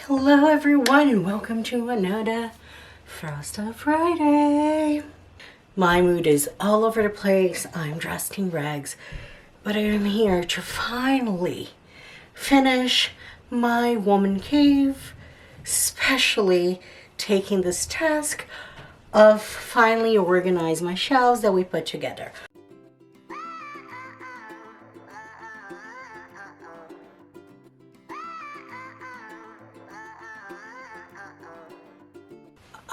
Hello everyone and welcome to another Frosta Friday. My mood is all over the place. I'm dressed in rags, but I am here to finally finish my woman cave, especially taking this task of finally organize my shelves that we put together.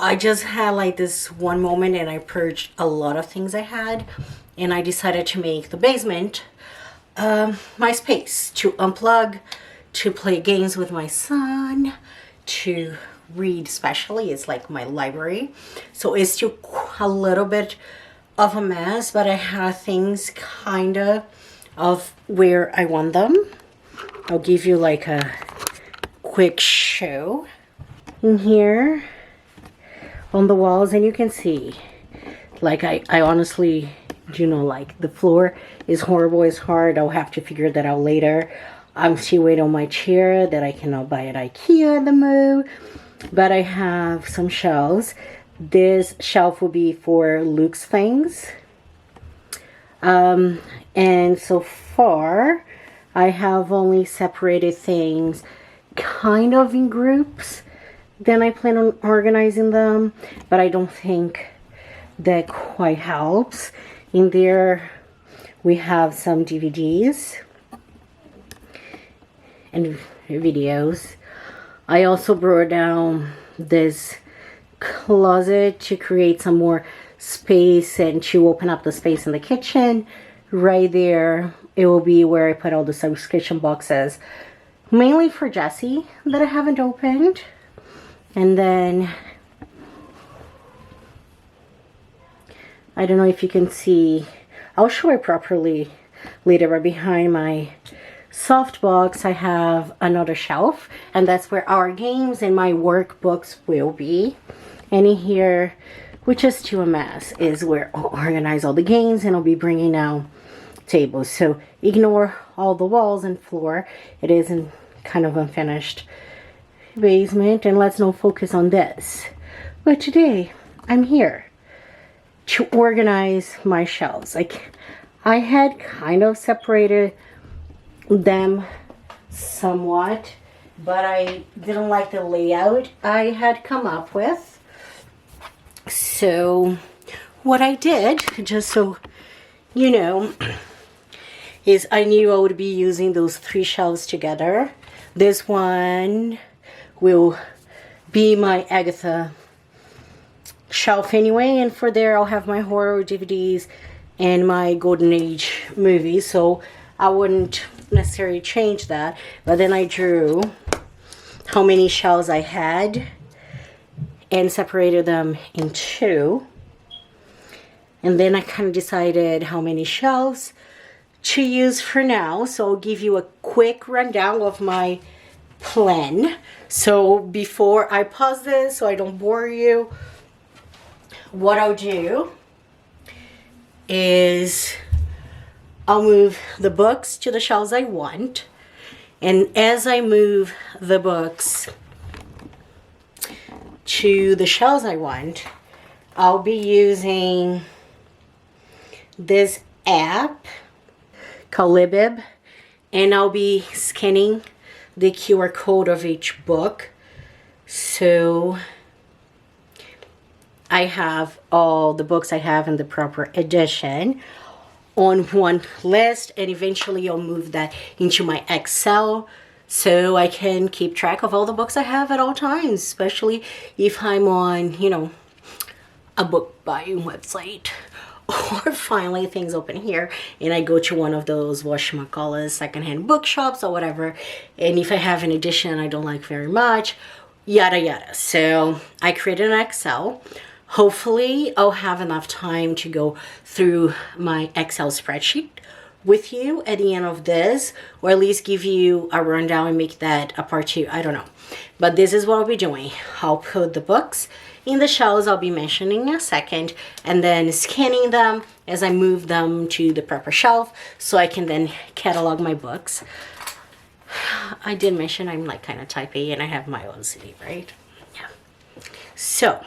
I just had like this one moment and I purged a lot of things I had, and I decided to make the basement my space to unplug, to play games with my son, to read. Especially it's like my library, so it's still a little bit of a mess, but I have things kind of where I want them. I'll give you like a quick show in here on the walls, and you can see like I honestly, you know, like the floor is horrible, it's hard. I'll have to figure that out later. I'm still waiting on my chair that I cannot buy at IKEA at the move, but I have some shelves. This shelf will be for Luke's things, and so far I have only separated things kind of in groups. Then I plan on organizing them, but I don't think that quite helps. In there we have some DVDs and videos. I also brought down this closet to create some more space and to open up the space in the kitchen. Right there, it will be where I put all the subscription boxes, mainly for Jessie, that I haven't opened. And then, I don't know if you can see, I'll show it properly later, but behind my softbox I have another shelf, and that's where our games and my workbooks will be. And in here, which is still a mess, is where I'll organize all the games, and I'll be bringing out tables. So ignore all the walls and floor. It is in kind of unfinished basement, and let's not focus on this. But today I'm here to organize my shelves. Like, I had kind of separated them somewhat, but I didn't like the layout I had come up with. So what I did, just so you know, is I knew I would be using those three shelves together. This one will be my Agatha shelf anyway, and for there I'll have my horror DVDs and my Golden Age movies, so I wouldn't necessarily change that. But then I drew how many shelves I had and separated them in two, and then I kind of decided how many shelves to use for now. So I'll give you a quick rundown of my plan. So before I pause this, so I don't bore you, what I'll do is I'll move the books to the shelves I want, and as I move the books to the shelves I want, I'll be using this app called Libib, and I'll be scanning the QR code of each book, so I have all the books I have in the proper edition on one list, and eventually I'll move that into my Excel so I can keep track of all the books I have at all times, especially if I'm on, you know, a book buying website, or finally things open here and I go to one of those whatchamacallit secondhand bookshops or whatever, and if I have an edition I don't like very much, yada yada. So I created an Excel. Hopefully I'll have enough time to go through my Excel spreadsheet with you at the end of this, or at least give you a rundown and make that a part two. I don't know, but this is what I'll be doing. I'll put the books in the shelves I'll be mentioning in a second, and then scanning them as I move them to the proper shelf so I can then catalog my books. I did mention I'm like kind of type A and I have my OCD, right? Yeah. So,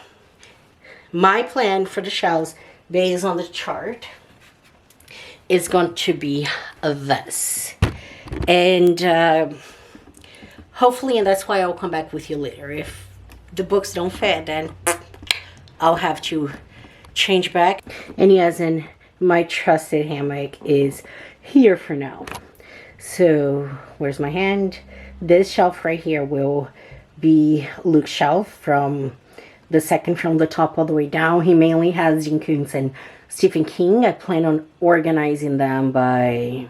my plan for the shelves based on the chart is going to be this. And hopefully, and that's why I'll come back with you later. If the books don't fit, then I'll have to change back. And yes, and my trusted hammock is here for now. So where's my hand? This shelf right here will be Luke's shelf from the second from the top all the way down. He mainly has Gene Coons and Stephen King. I plan on organizing them by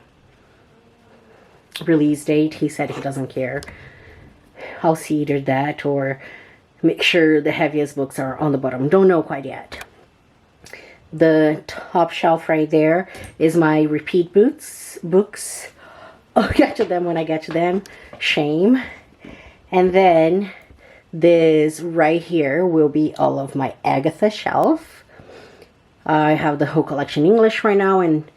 release date. He said he doesn't care. I'll see either that or make sure the heaviest books are on the bottom. Don't know quite yet. The top shelf right there is my repeat books. I'll get to them when I get to them. Shame. And then this right here will be all of my Agatha shelf. I have the whole collection English right now, and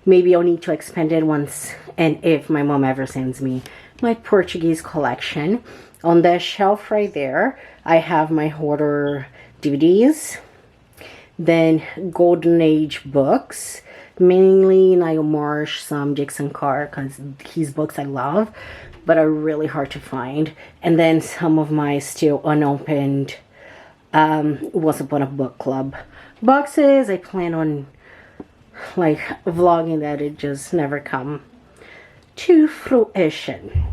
maybe I'll need to expand it once and if my mom ever sends me my Portuguese collection. On that shelf right there, I have my horror DVDs. Then Golden Age books, mainly Niall Marsh, some Jackson Carr, because his books I love, but are really hard to find. And then some of my still unopened Once Upon a Book Club boxes. I plan on like vlogging that, it just never come to fruition.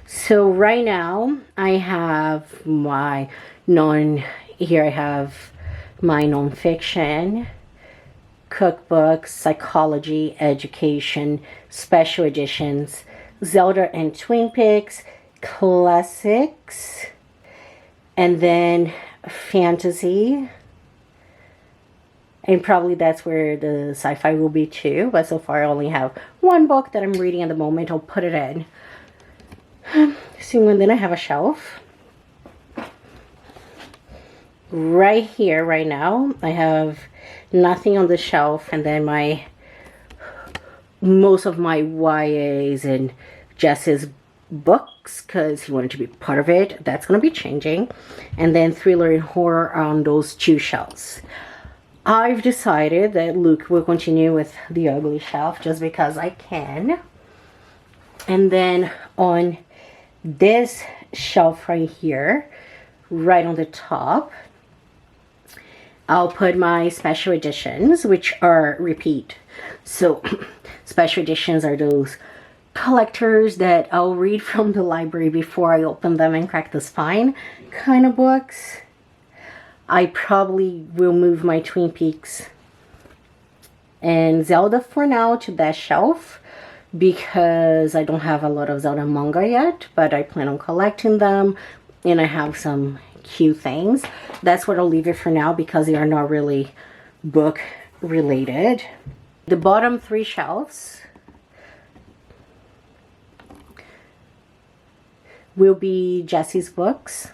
So right now I have my here I have my nonfiction, cookbooks, psychology, education, special editions, Zelda and Twin Peaks, classics, and then fantasy. And probably that's where the sci-fi will be too. But so far I only have one book that I'm reading at the moment. I'll put it in soon. And then I have a shelf. Right here, right now, I have nothing on the shelf. And then most of my YAs and Jess's books, because he wanted to be part of it. That's going to be changing. And then thriller and horror on those two shelves. I've decided that Luke will continue with the ugly shelf just because I can. And then on this shelf right here, right on the top, I'll put my special editions, which are repeat. So special editions are those collectors that I'll read from the library before I open them and crack the spine kind of books. I probably will move my Twin Peaks and Zelda for now to that shelf because I don't have a lot of Zelda manga yet, but I plan on collecting them and I have some cute things. That's what I'll leave it for now because they are not really book related. The bottom three shelves will be Jesse's books.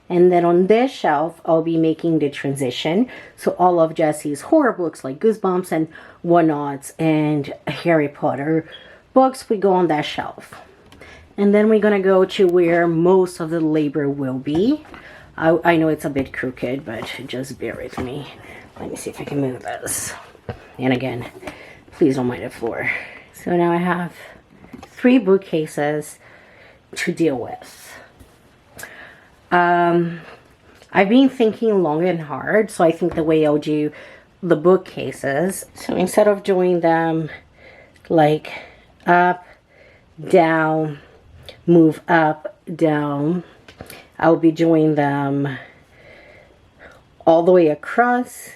And then on this shelf, I'll be making the transition. So all of Jesse's horror books like Goosebumps and Whatnots and Harry Potter books will go on that shelf. And then we're going to go to where most of the labor will be. I know it's a bit crooked, but just bear with me. Let me see if I can move this. And again, please don't mind the floor. So now I have 3 bookcases to deal with. I've been thinking long and hard, so I think the way I'll do the bookcases, so instead of doing them like up, down, move up, down, I'll be doing them all the way across,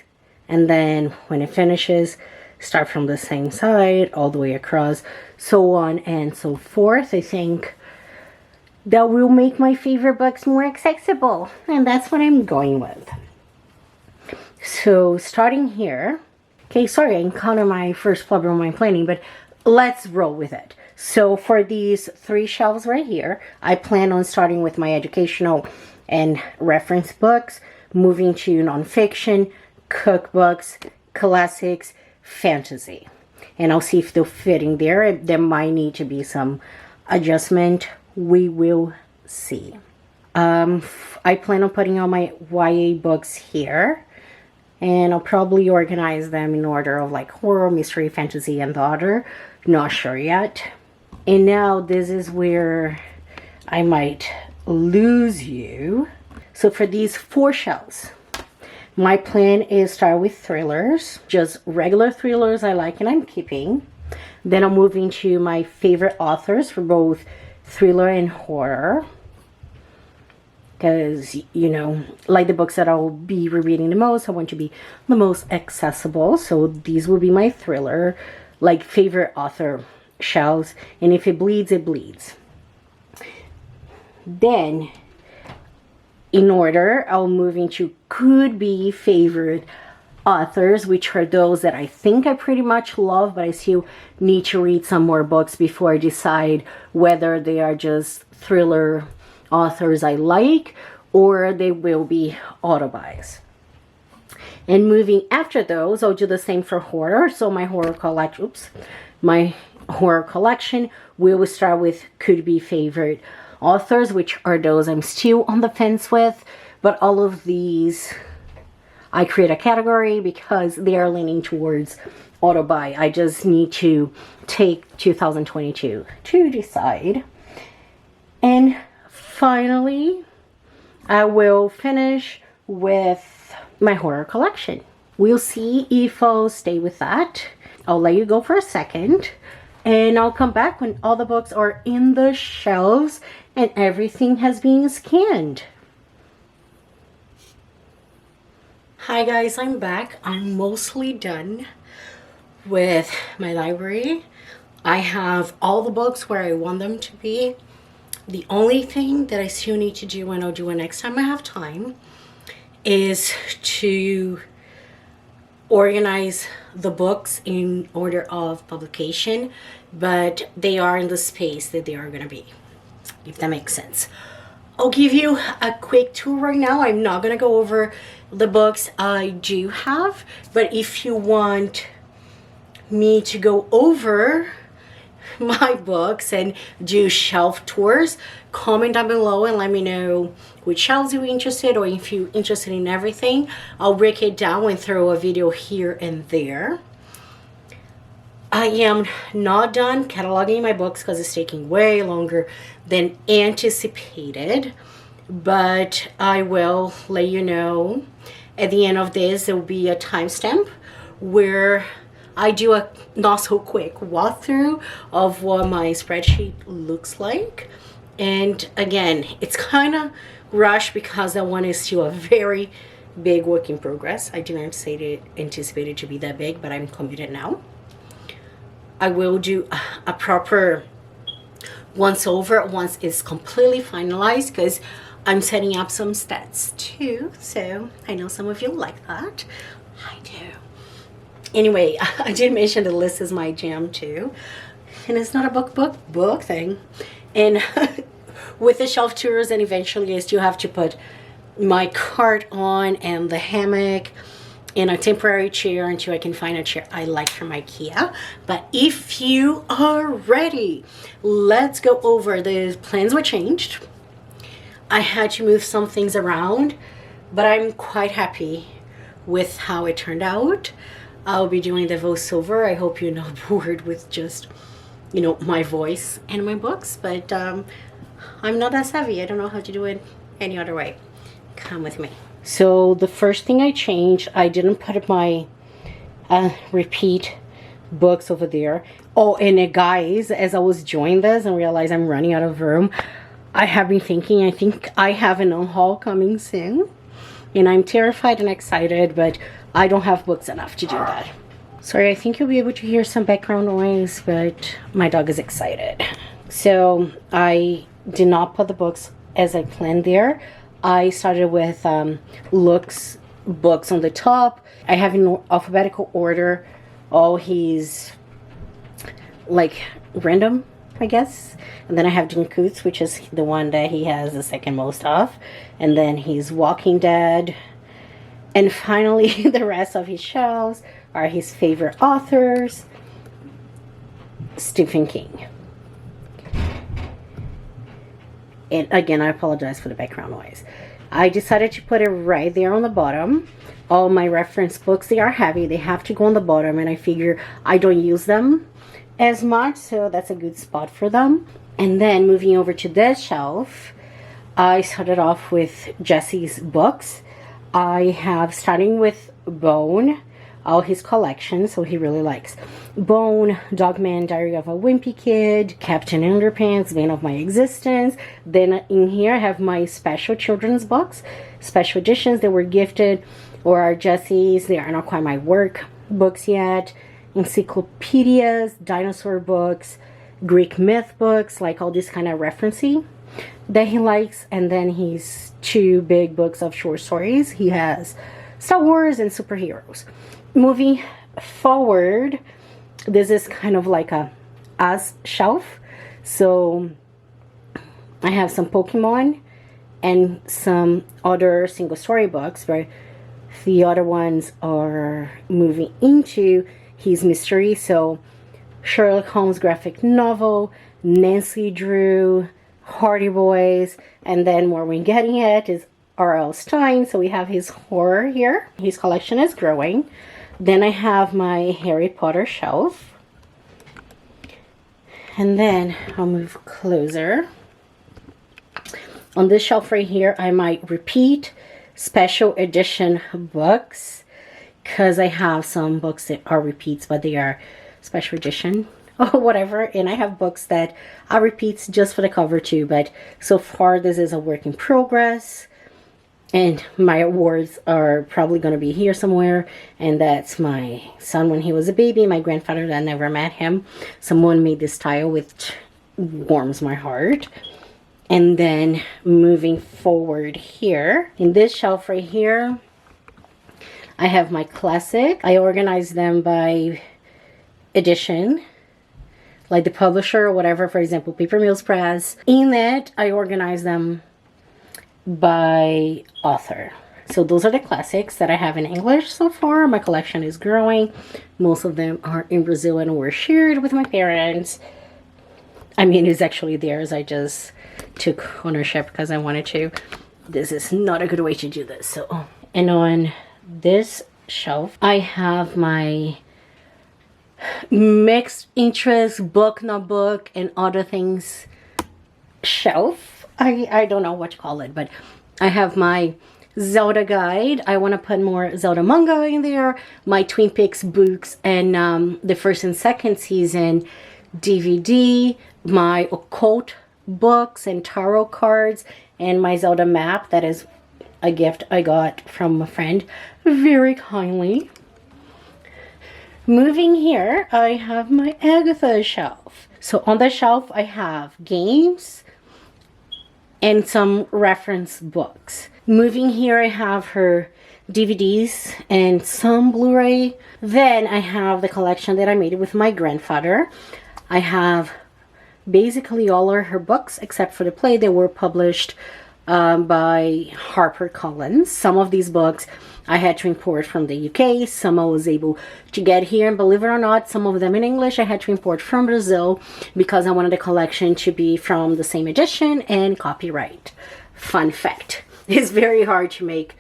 and then when it finishes, start from the same side, all the way across, so on and so forth. I think that will make my favorite books more accessible, and that's what I'm going with. So starting here, okay, sorry, I encountered my first problem with my planning, but let's roll with it. So for these 3 shelves right here, I plan on starting with my educational and reference books, moving to nonfiction, cookbooks, classics, fantasy. and I'll see if they'll fit in there. There might need to be some adjustment. We will see. I plan on putting all my YA books here, and I'll probably organize them in order of like horror, mystery, fantasy, and the other. Not sure yet. And now this is where I might lose you. So for these 4 shelves, my plan is start with thrillers, just regular thrillers I like and I'm keeping. Then I'm moving to my favorite authors for both thriller and horror, because, you know, like the books that I'll be rereading the most, I want to be the most accessible. So these will be my thriller, like, favorite author shelves. And if it bleeds, it bleeds. Then, in order, I'll move into could be favorite authors, which are those that I think I pretty much love, but I still need to read some more books before I decide whether they are just thriller authors I like or they will be auto-buys. And moving after those, I'll do the same for horror. So my horror collection will start with could be favorite authors, which are those I'm still on the fence with, but all of these I create a category because they are leaning towards auto buy. I just need to take 2022 to decide. And finally, I will finish with my horror collection. We'll see if I'll stay with that. I'll let you go for a second, and I'll come back when all the books are in the shelves and everything has been scanned. Hi guys, I'm back. I'm mostly done with my library. I have all the books where I want them to be. The only thing that I still need to do, and I'll do it next time I have time, is to organize the books in order of publication, but they are in the space that they are going to be, if that makes sense. I'll give you a quick tour right now. I'm not going to go over the books I do have, but if you want me to go over my books and do shelf tours, comment down below and let me know which shelves you're interested, or if you're interested in everything. I'll break it down and throw a video here and there. I am not done cataloging my books because it's taking way longer than anticipated, but I will let you know at the end of this. There will be a timestamp where I do a not so quick walkthrough of what my spreadsheet looks like. And again, it's kind of rushed because that one is still a very big work in progress. I didn't anticipate it to be that big, but I'm committed now. I will do a proper once over once it's completely finalized, because I'm setting up some stats too. So I know some of you like that. I do. Anyway, I did mention the list is my jam too, and it's not a book thing. And with the shelf tours, and eventually I still have to put my cart on and the hammock in a temporary chair until I can find a chair I like from IKEA. But if you are ready, let's go over. The plans were changed. I had to move some things around, but I'm quite happy with how it turned out. I'll be doing the voiceover. I hope you're not bored with just, you know, my voice and my books, but I'm not that savvy. I don't know how to do it any other way. Come with me. So the first thing I changed, I didn't put my repeat books over there. Oh, and guys, as I was doing this and realized I'm running out of room, I have been thinking, I think I have an unhaul coming soon. And I'm terrified and excited, but I don't have books enough to do that. Sorry, I think you'll be able to hear some background noise, but my dog is excited. So I did not put the books as I planned there. I started with books on the top. I have in alphabetical order all his, like, random, I guess. And then I have Jim Coots, which is the one that he has the second most of. And then he's Walking Dead. And finally, the rest of his shelves are his favorite authors. Stephen King. And again, I apologize for the background noise. I decided to put it right there on the bottom. All my reference books, they are heavy. They have to go on the bottom, and I figure I don't use them as much, so that's a good spot for them. And then moving over to this shelf, I started off with Jesse's books. I have, starting with Bone, all his collections, so he really likes Bone, Dogman, Diary of a Wimpy Kid, Captain Underpants, Vein of My Existence. Then in here I have my special children's books, special editions that were gifted or are Jesse's. They are not quite my work books yet. Encyclopedias, dinosaur books, Greek myth books, like all this kind of referencing that he likes. And then his 2 big books of short stories. He has Star Wars and superheroes. Moving forward, this is kind of like a us shelf. So I have some Pokemon and some other single story books, but the other ones are moving into his mystery. So Sherlock Holmes graphic novel, Nancy Drew, Hardy Boys, and then where we're getting at is R.L. Stein. So we have his horror here. His collection is growing. Then I have my Harry Potter shelf. And then I'll move closer. On this shelf right here, I might repeat special edition books, because I have some books that are repeats, but they are special edition or whatever. And I have books that are repeats just for the cover too, but so far this is a work in progress. And my awards are probably going to be here somewhere. And that's my son when he was a baby. My grandfather that never met him. Someone made this tile, which warms my heart. And then moving forward here, in this shelf right here, I have my classic. I organized them by edition, like the publisher or whatever. For example, Paper Mills Press. In that, I organize them by author. So those are the classics that I have in English so far. My collection is growing. Most of them are in Brazil and were shared with my parents. I mean, it's actually theirs. I just took ownership because I wanted to. This is not a good way to do this. So, and on this shelf, I have my mixed interest book, not book, and other things shelf. I don't know what to call it, but I have my Zelda guide. I want to put more Zelda manga in there. My Twin Peaks books and the first and second season DVD. My occult books and tarot cards. And my Zelda map. That is a gift I got from a friend very kindly. Moving here, I have my Agatha shelf. So on the shelf, I have games and some reference books. Moving here, I have her DVDs and some Blu-ray. Then I have the collection that I made with my grandfather. I have basically all of her books except for the play that were published by HarperCollins. Some of these books I had to import from the UK. Some I was able to get here. And believe it or not, some of them in English I had to import from Brazil because I wanted the collection to be from the same edition and copyright. Fun fact. It's very hard to make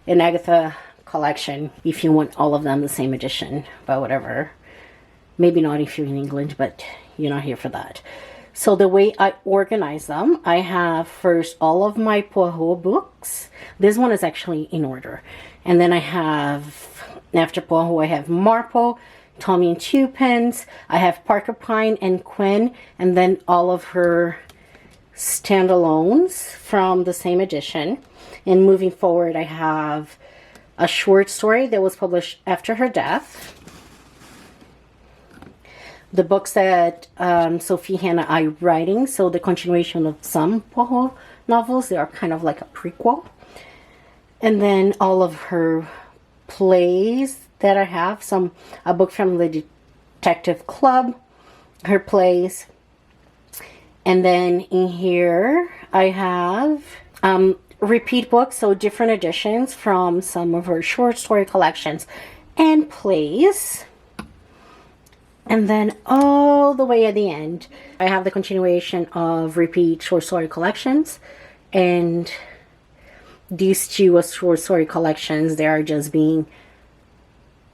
an Agatha collection if you want all of them the same edition. But whatever. Maybe not if you're in England, but you're not here for that. So the way I organize them, I have first all of my Poirot books. This one is actually in order. And then I have, after Poirot, I have Marple, Tommy and Twopence. I have Parker Pine and Quinn. And then all of her standalones from the same edition. And moving forward, I have a short story that was published after her death. The books that Sophie Hannah I writing, so the continuation of some Poirot novels. They are kind of like a prequel. And then all of her plays that I have. A book from the Detective Club, her plays. And then in here I have repeat books, so different editions from some of her short story collections and plays. And then all the way at the end, I have the continuation of repeat short story collections. And these two are short story collections. They are just being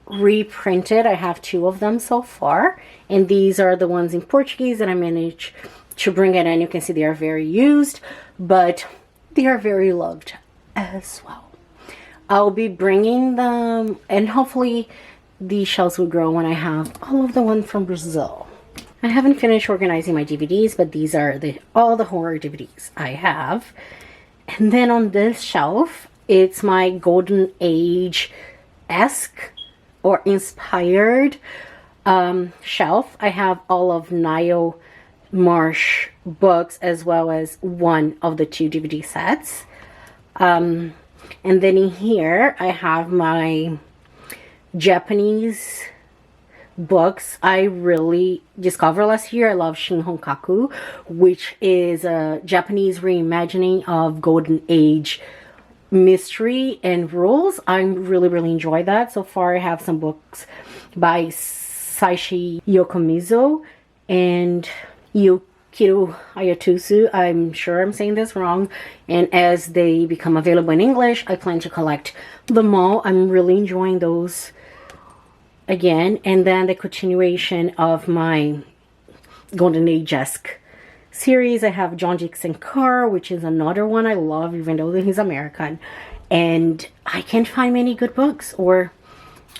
reprinted. I have two of them so far. And these are the ones in Portuguese that I managed to bring it in. You can see they are very used, but they are very loved as well. I'll be bringing them, and hopefully these shelves will grow when I have all of the ones from Brazil. I haven't finished organizing my DVDs, but these are all the horror DVDs I have. And then on this shelf, it's my Golden Age-esque or inspired shelf. I have all of Niall Marsh books as well as one of the two DVD sets. And then in here, I have my Japanese books I really discovered last year. I love Shin Honkaku, which is a Japanese reimagining of Golden Age mystery and rules. I really enjoy that. So far, I have some books by Saishi Yokomizo and Yukiro Ayatsusu. I'm sure I'm saying this wrong. And as they become available in English, I plan to collect them all. I'm really enjoying those again. And then the continuation of my Golden Age-esque series, I have John Dixon Carr, which is another one I love, even though he's American. And I can't find many good books or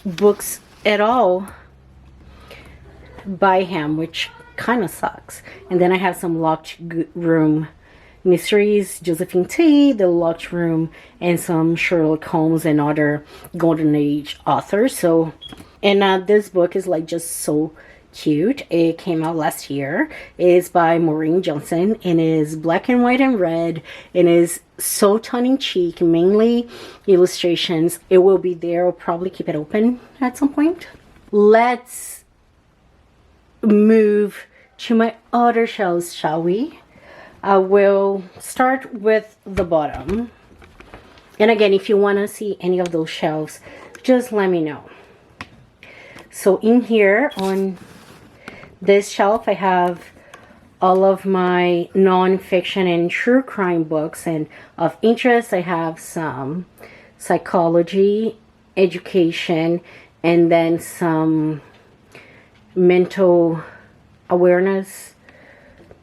books at all by him, which kind of sucks. And then I have some Locked Room mysteries, Josephine Tey, The Locked Room, and some Sherlock Holmes and other Golden Age authors. So, and this book is like just so cute. It came out last year. It's by Maureen Johnson and is black and white and red and is so tongue-in-cheek, mainly illustrations. It will be there. I'll probably keep it open at some point. Let's move to my other shelves, shall we? I will start with the bottom. And again, if you want to see any of those shelves, just let me know. So in here on this shelf, I have all of my non-fiction and true crime books, and of interest, I have some psychology, education, and then some mental awareness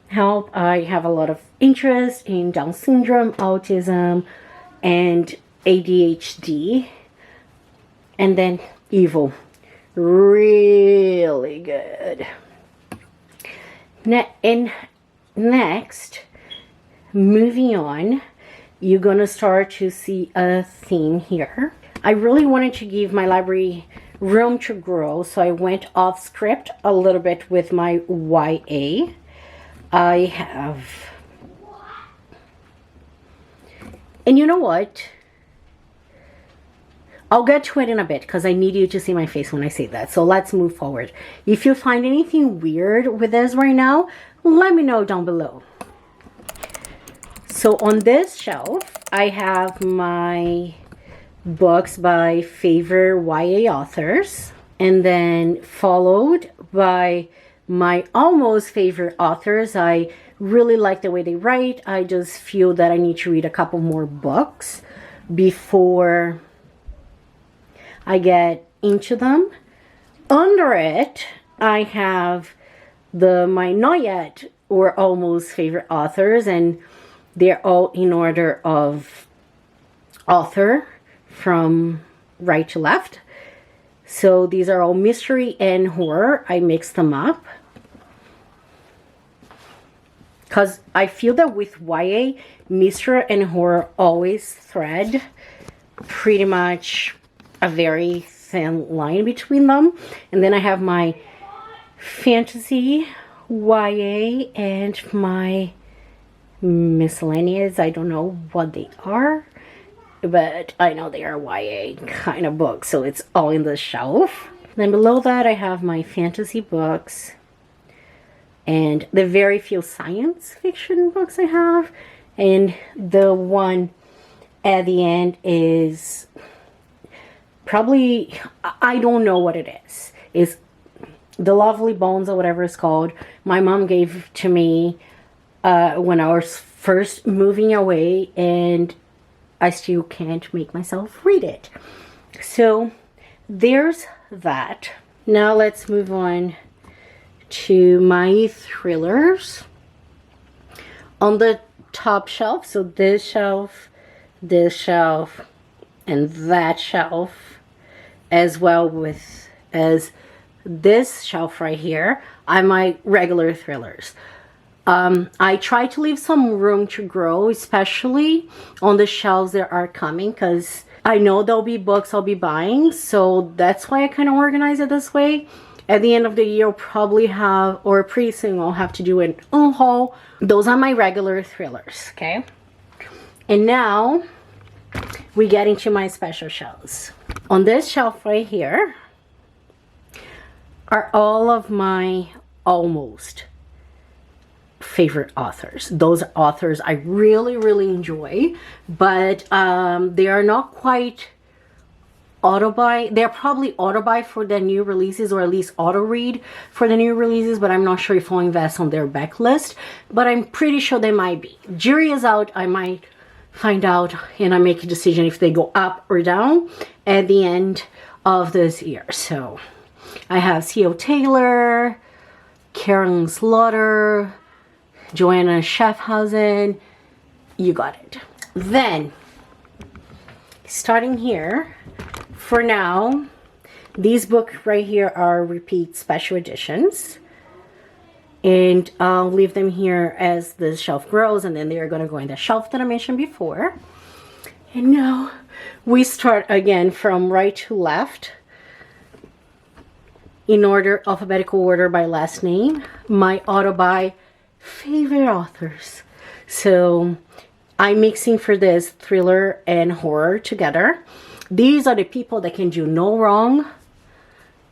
help. I have a lot of interest in Down syndrome, autism, and ADHD. And then Evil. Really good. Next, moving on, you're gonna start to see a theme here. I really wanted to give my library room to grow, so I went off script a little bit with my YA. I have, and you know what? I'll get to it in a bit because I need you to see my face when I say that. So let's move forward. If you find anything weird with this right now, let me know down below. So on this shelf, I have my books by favorite YA authors, and then followed by my almost favorite authors. I really like the way they write. I just feel that I need to read a couple more books before I get into them. Under it, I have my not yet or almost favorite authors, and they're all in order of author from right to left. So these are all mystery and horror. I mix them up because I feel that with YA, mystery and horror always thread pretty much a very thin line between them. And then I have my fantasy YA and my miscellaneous. I don't know what they are, but I know they are YA kind of books, so it's all in the shelf. Then below that, I have my fantasy books and the very few science fiction books I have. And the one at the end is probably, I don't know what it is. The Lovely Bones or whatever it's called, my mom gave to me when I was first moving away, and I still can't make myself read it. So there's that. Now let's move on to my thrillers. On the top shelf, so this shelf, and that shelf, as well as this shelf right here, are my regular thrillers. I try to leave some room to grow, especially on the shelves that are coming, because I know there'll be books I'll be buying, so that's why I kind of organize it this way. At the end of the year, I'll probably have, or pretty soon I'll have to do an haul. Those are my regular thrillers, okay? And now we get into my special shelves. On this shelf right here are all of my almost favorite authors. Those authors I really, really enjoy, but they are not quite auto-buy. They're probably auto-buy for the new releases, or at least auto-read for the new releases, but I'm not sure if I'll invest on their backlist, but I'm pretty sure they might be. Jury is out. I might find out and I make a decision if they go up or down at the end of this year. So I have C.O. Taylor, Karen Slaughter, Joanna Schaffhausen. You got it. Then, starting here, for now, these books right here are repeat special editions. And I'll leave them here as the shelf grows, and then they're going to go in the shelf that I mentioned before. And now we start again from right to left, in order, alphabetical order by last name, my auto-buy favorite authors. So I'm mixing for this thriller and horror together. These are the people that can do no wrong.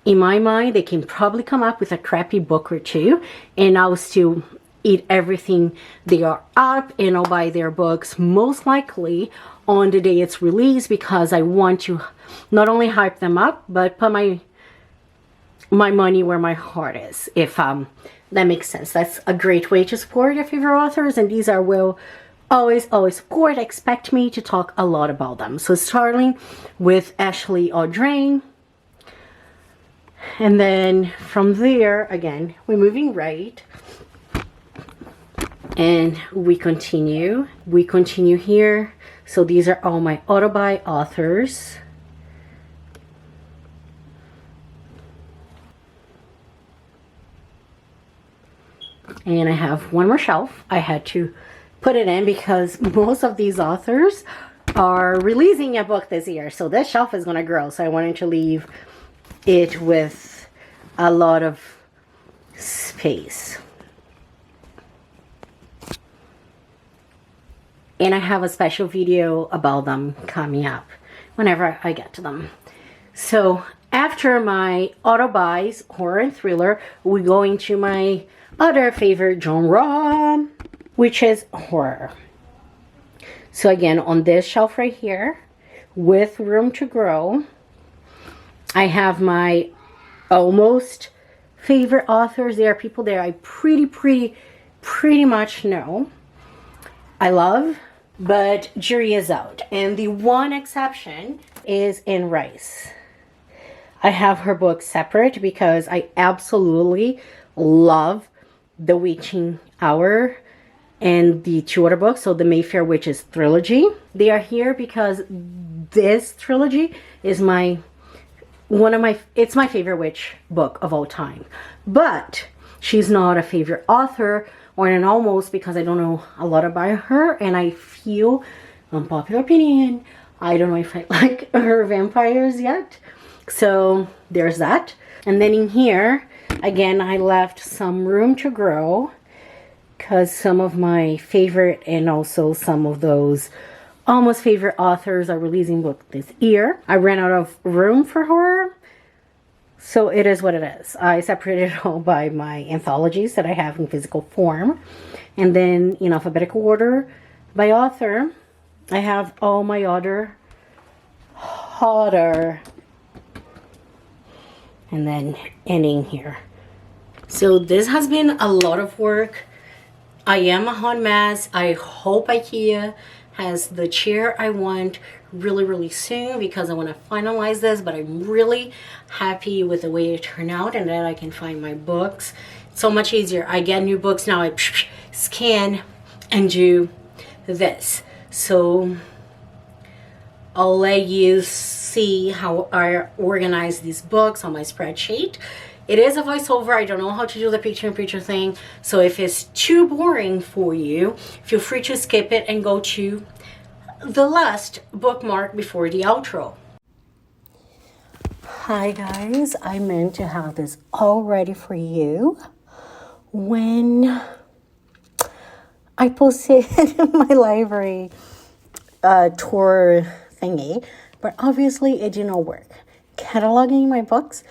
In my mind, they can probably come up with a crappy book or two, and I'll still eat everything they are up, and I'll buy their books most likely on the day it's released, because I want to not only hype them up, but put my money where my heart is, if that makes sense. That's a great way to support your favorite authors, and these are will always support. Expect me to talk a lot about them. So starting with Ashley Audrain, and then from there, again, we're moving right, and we continue here. So these are all my auto-buy authors. And I have one more shelf. I had to put it in because most of these authors are releasing a book this year, so this shelf is going to grow. So I wanted to leave it with a lot of space. And I have a special video about them coming up whenever I get to them. So after my auto buys, horror and thriller, we go into my other favorite genre, which is horror. So again, on this shelf right here, with room to grow, I have my almost favorite authors. There are people there I pretty much know, I love, but jury is out. And the one exception is Anne Rice. I have her book separate because I absolutely love The Witching Hour and the two other books, so the Mayfair Witches trilogy. They are here because this trilogy is it's my favorite witch book of all time. But she's not a favorite author, or an almost, because I don't know a lot about her, and I feel, unpopular opinion, I don't know if I like her vampires yet. So there's that. And then in here, again, I left some room to grow, because some of my favorite and also some of those almost favorite authors are releasing books this year. I ran out of room for horror, so it is what it is. I separated it all by my anthologies that I have in physical form. And then in alphabetical order by author, I have all my other horror. And then ending here So this has been a lot of work. I am a hot mess. I hope IKEA has the chair I want really, really soon because I want to finalize this, but I'm really happy with the way it turned out and that I can find my books. It's so much easier. I get new books now. I scan and do this. So I'll let you see how I organize these books on my spreadsheet. It is a voiceover. I don't know how to do the picture-in-picture thing. So if it's too boring for you, feel free to skip it and go to the last bookmark before the outro. Hi guys, I meant to have this all ready for you when I posted my library tour thingy, but obviously it did not work. Cataloging my books,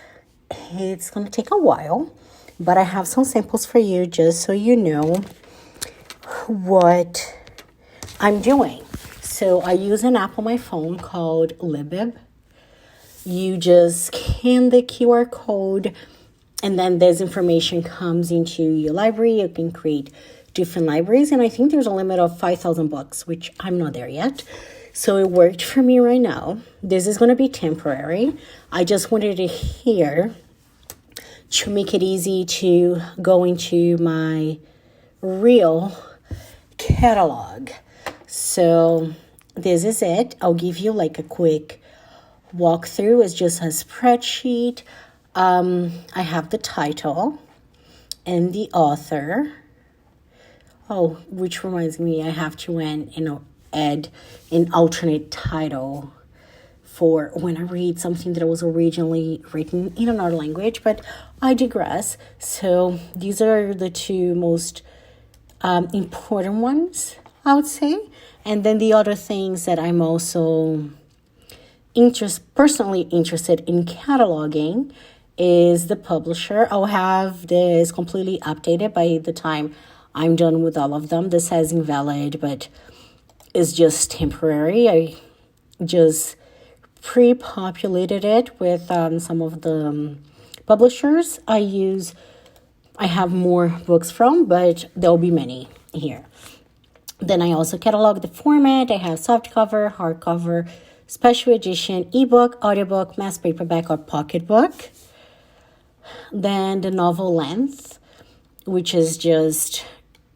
it's going to take a while, but I have some samples for you just so you know what I'm doing. So I use an app on my phone called Libib. You just scan the QR code and then this information comes into your library. You can create different libraries, and I think there's a limit of 5,000 books, which I'm not there yet. So it worked for me right now. This is going to be temporary. I just wanted it here to make it easy to go into my real catalog. So this is it. I'll give you like a quick walkthrough. It's just a spreadsheet. I have the title and the author. Oh, which reminds me, I have to add an alternate title for when I read something that was originally written in another language, but I digress. So these are the two most important ones, I would say. And then the other things that I'm also personally interested in cataloging is the publisher. I'll have this completely updated by the time I'm done with all of them. This says invalid, but it's just temporary. I just pre-populated it with some of the publishers I have more books from, but there'll be many here. Then I also catalog the format. I have softcover, hardcover, special edition, ebook, audiobook, mass paperback, or pocketbook. Then the novel length, which is just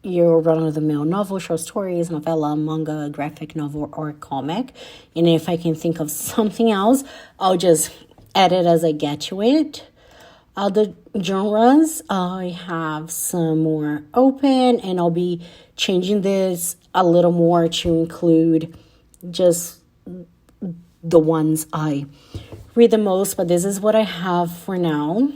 your run-of-the-mill novel, short stories, novella, manga, graphic novel, or comic. And if I can think of something else, I'll just add it as I get to it. Other genres, I have some more open, and I'll be changing this a little more to include just the ones I read the most, but this is what I have for now.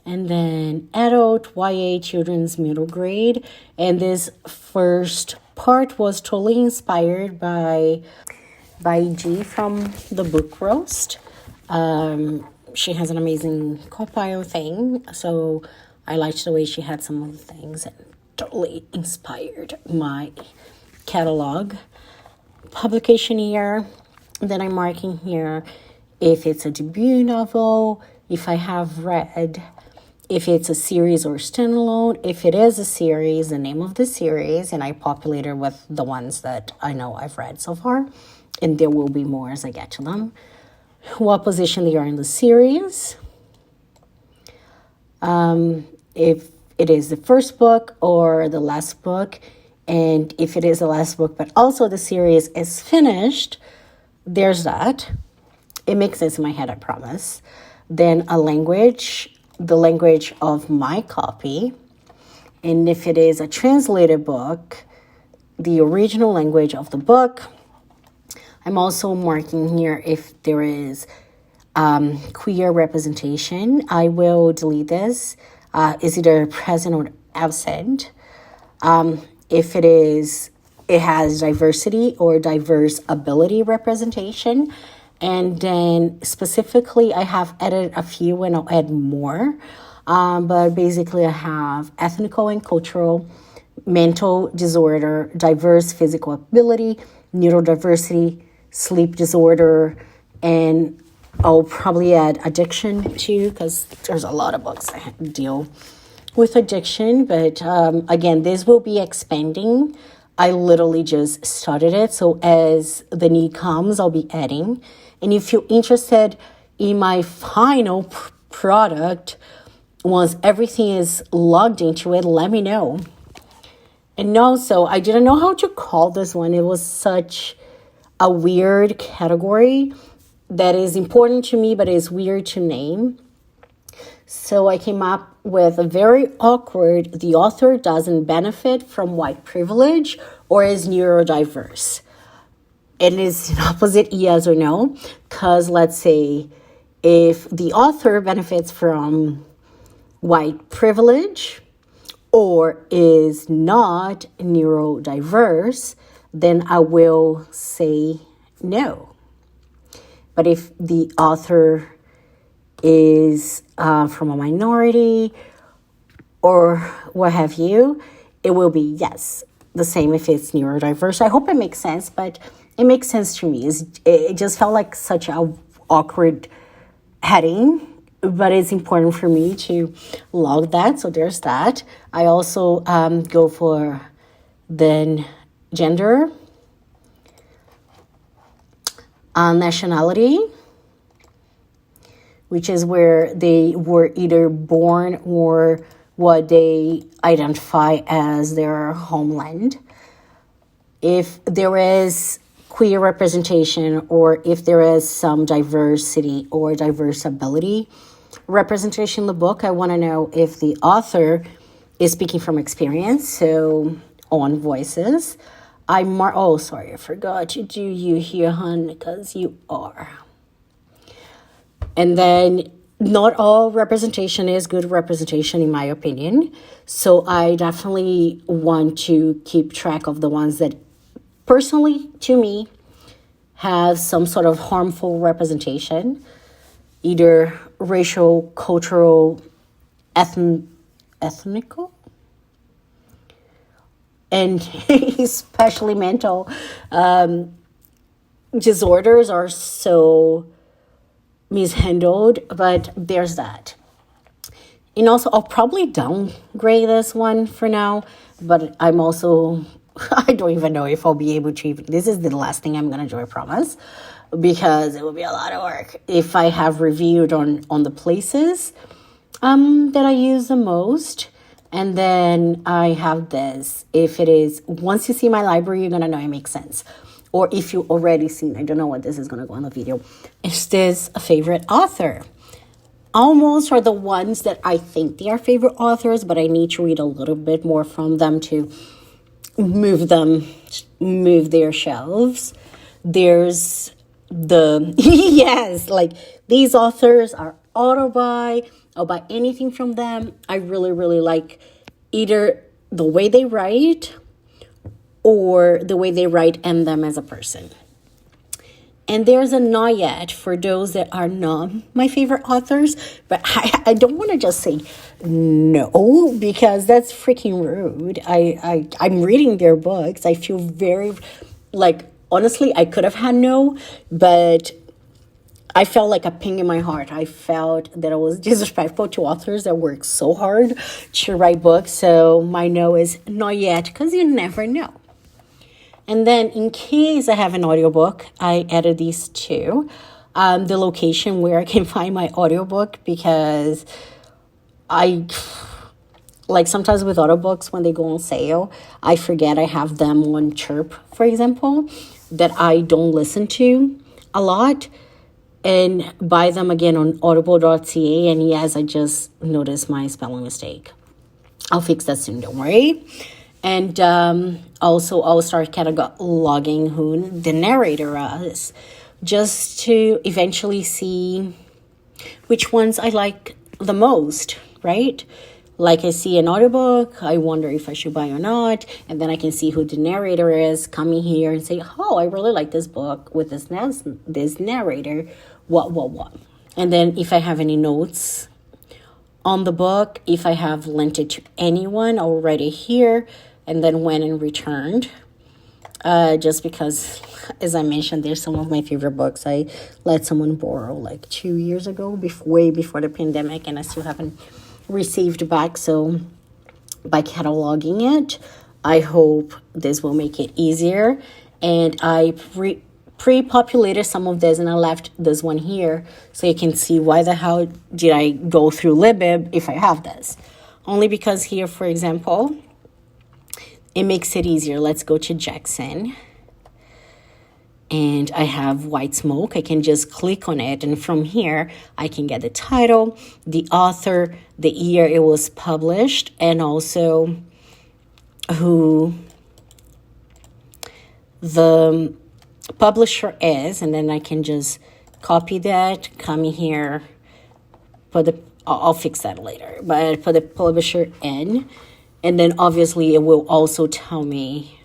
And then adult, YA, children's middle grade. And this first part was totally inspired by G from the Book Roast. She has an amazing compile thing. So I liked the way she had some of the things and totally inspired my catalog. Publication year. Then I'm marking here if it's a debut novel, if I have read, if it's a series or standalone. If it is a series, the name of the series, and I populate it with the ones that I know I've read so far, and there will be more as I get to them. What position they are in the series. If it is the first book or the last book, and if it is the last book, but also the series is finished, there's that. It makes sense in my head, I promise. Then a language, the language of my copy. And if it is a translated book, the original language of the book. I'm also marking here if there is queer representation. I will delete this. Is either present or absent. If it has diversity or diverse ability representation. And then specifically, I have added a few and I'll add more. But basically, I have ethnical and cultural, mental disorder, diverse physical ability, neurodiversity, sleep disorder, and I'll probably add addiction too, because there's a lot of books that deal with addiction. But again, this will be expanding. I literally just started it. So as the need comes, I'll be adding. And if you're interested in my final product, once everything is logged into it, let me know. And also, I didn't know how to call this one. It was such a weird category that is important to me, but is weird to name. So I came up with a very awkward, the author doesn't benefit from white privilege or is neurodiverse. It is an opposite yes or no, because let's say if the author benefits from white privilege or is not neurodiverse, then I will say no. But if the author is from a minority or what have you, it will be yes. The same if it's neurodiverse. I hope it makes sense, but it makes sense to me. It just felt like such a awkward heading, but it's important for me to log that. So there's that. I also go for then gender, nationality, which is where they were either born or what they identify as their homeland. If there is queer representation or if there is some diversity or diverse ability representation in the book, I want to know if the author is speaking from experience, so on voices. I forgot to do you here, hon, because you are. And then not all representation is good representation, in my opinion. So I definitely want to keep track of the ones that personally, to me, have some sort of harmful representation, either racial, cultural, ethnical, and especially mental disorders are so mishandled, but there's that. And also, I'll probably downgrade this one for now, but I'm also, I don't even know if I'll be able to even, this is the last thing I'm going to do, I promise, because it will be a lot of work. If I have reviewed on the places that I use the most, and then I have this, if it is, once you see my library, you're going to know it makes sense. Or if you already seen, I don't know what this is going to go on the video. Is this a favorite author? Almost are the ones that I think they are favorite authors, but I need to read a little bit more from them to move their shelves. There's the, yes, like these authors are auto-buy. I'll buy anything from them. I really, really like either the way they write or the way they write and them as a person. And there's a not yet for those that are not my favorite authors, but I don't want to just say no, because that's freaking rude. I'm reading their books. I feel very, honestly, I could have had no, but I felt like a ping in my heart. I felt that I was disrespectful to authors that work so hard to write books. So my no is not yet, because you never know. And then in case I have an audiobook, I added these two. The location where I can find my audiobook, because sometimes with audiobooks, when they go on sale, I forget I have them on Chirp, for example, that I don't listen to a lot, and buy them again on audible.ca. And yes, I just noticed my spelling mistake. I'll fix that soon, don't worry. And also, I'll start cataloging who the narrator is, just to eventually see which ones I like the most, right? Like I see an audiobook, I wonder if I should buy or not, and then I can see who the narrator is coming here and say, oh, I really like this book with this narrator, what. And then if I have any notes on the book, if I have lent it to anyone already here, and then went and returned, just because, as I mentioned, there's some of my favorite books I let someone borrow like 2 years ago, way before the pandemic, and I still haven't received back. So by cataloging it, I hope this will make it easier. And I pre-populated some of this, and I left this one here so you can see why the hell did I go through Libib if I have this. Only because here, for example, it makes it easier. Let's go to Jackson. And I have White Smoke. I can just click on it. And from here, I can get the title, the author, the year it was published, and also who the publisher is. And then I can just copy that, come here, I'll fix that later. But put the publisher in. And then obviously it will also tell me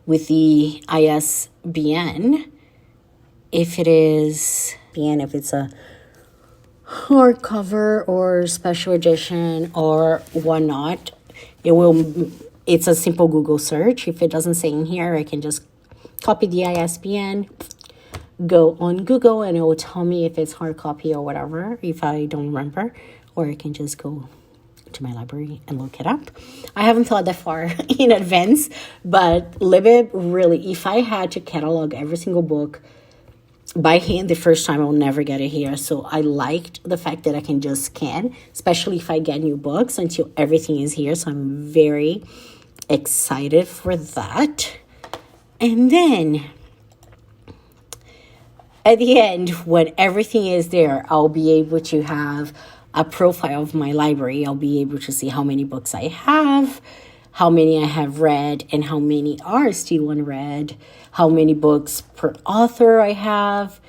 with the ISBN if it is, if it's a hardcover or special edition or whatnot. It's a simple Google search. If it doesn't say in here, I can just copy the ISBN, go on Google, and it will tell me if it's hard copy or whatever, if I don't remember, or I can just go to my library and look it up. I haven't thought that far in advance, but Libib really, if I had to catalog every single book by hand the first time, I'll never get it here. So I liked the fact that I can just scan, especially if I get new books, until everything is here. So I'm very excited for that. And then at the end, when everything is there, I'll be able to have a profile of my library. I'll be able to see how many books I have, how many I have read, and how many are still unread, how many books per author I have,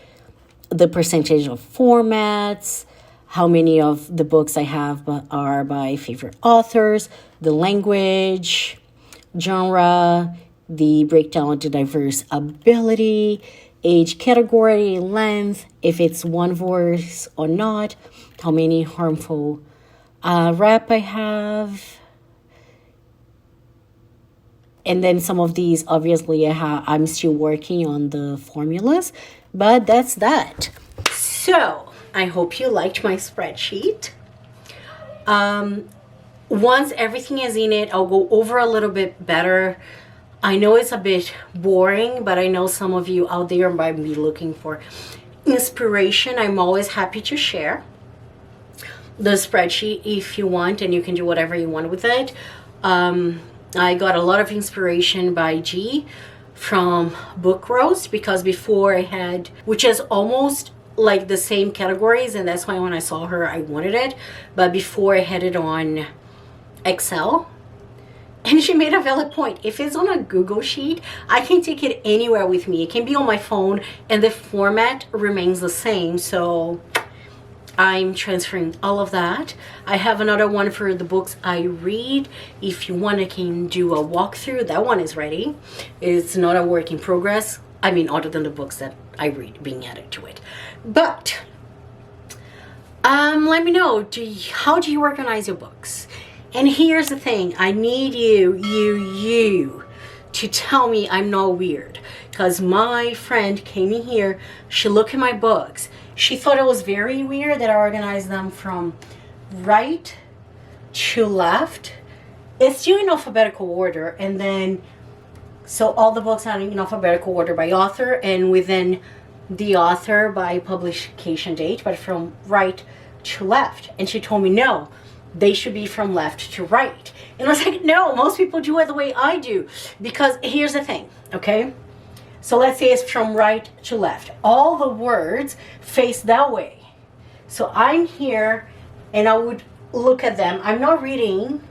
the percentage of formats, how many of the books I have are by favorite authors, the language, genre, the breakdown of the diverse ability, age category, length, if it's one voice or not, how many harmful rap I have. And then some of these, obviously, I'm still working on the formulas, but that's that. So I hope you liked my spreadsheet. Once everything is in it, I'll go over a little bit better. I know it's a bit boring, but I know some of you out there might be looking for inspiration. I'm always happy to share the spreadsheet if you want, and you can do whatever you want with it. I got a lot of inspiration by G from Book Roast, because before I had, which is almost like the same categories, and that's why when I saw her I wanted it, but before I had it on Excel. And she made a valid point. If it's on a Google sheet, I can take it anywhere with me. It can be on my phone and the format remains the same. So I'm transferring all of that. I have another one for the books I read. If you want, I can do a walkthrough. That one is ready. It's not a work in progress. I mean, other than the books that I read being added to it. But let me know, how do you organize your books? And here's the thing, I need you to tell me I'm not weird. Because my friend came in here, she looked at my books. She thought it was very weird that I organized them from right to left. It's still in alphabetical order. And then, so all the books are in alphabetical order by author, and within the author by publication date, but from right to left. And she told me, no, they should be from left to right. And I was like, no, most people do it the way I do. Because here's the thing, okay? So let's say it's from right to left. All the words face that way. So I'm here and I would look at them. I'm not reading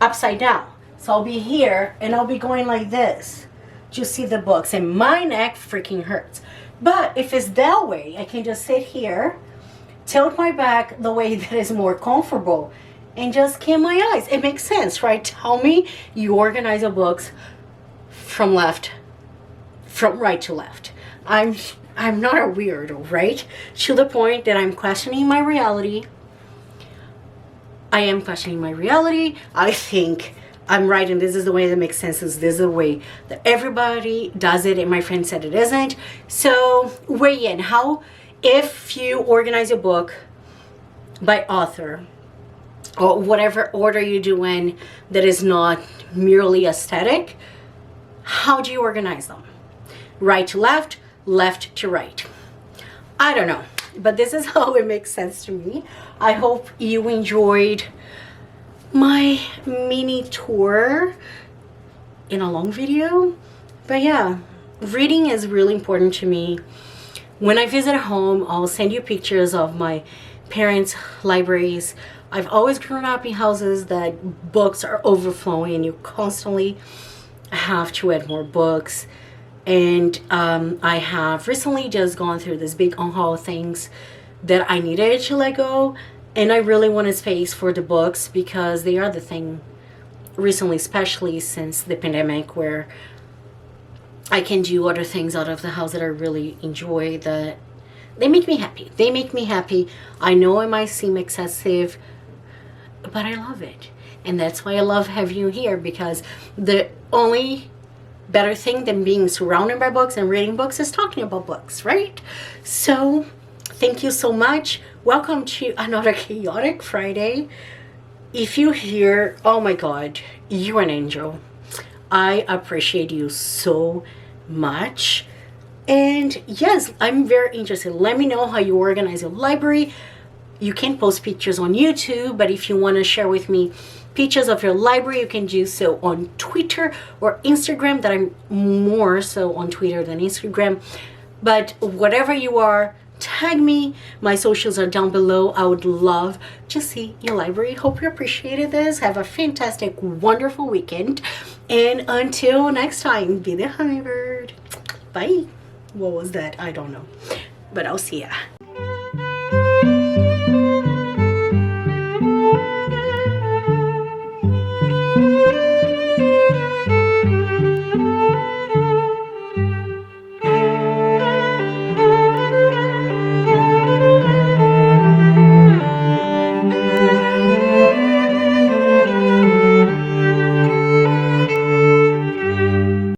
upside down. So I'll be here and I'll be going like this to see the books. And my neck freaking hurts. But if it's that way, I can just sit here, tilt my back the way that is more comfortable, and just scan my eyes. It makes sense, right? Tell me you organize your books from right to left. I'm not a weirdo, right? To the point that I'm questioning my reality. I am questioning my reality. I think I'm right and this is the way that makes sense, this is the way that everybody does it, and my friend said it isn't. So weigh in. How, if you organize your book by author or whatever order you do in that is not merely aesthetic, how do you organize them? Right to left, left to right. I don't know, but this is how it makes sense to me. I hope you enjoyed my mini tour in a long video. But yeah, reading is really important to me. When I visit home, I'll send you pictures of my parents' libraries. I've always grown up in houses that books are overflowing and you constantly have to add more books. And I have recently just gone through this big unhaul things that I needed to let go. And I really wanted space for the books because they are the thing recently, especially since the pandemic, where I can do other things out of the house that I really enjoy, that they make me happy. They make me happy. I know it might seem excessive, but I love it. And that's why I love having you here, because the only better thing than being surrounded by books and reading books is talking about books, right? So thank you so much. Welcome to another chaotic Friday. If you hear, oh my God, you're an angel. I appreciate you so much. And yes, I'm very interested. Let me know how you organize your library. You can post pictures on YouTube, but if you want to share with me pictures of your library, you can do so on Twitter or Instagram, that I'm more so on Twitter than Instagram. But whatever you are, tag me. My socials are down below. I would love to see your library. Hope you appreciated this. Have a fantastic, wonderful weekend. And until next time, be the hummingbird. Bye. What was that? I don't know. But I'll see ya.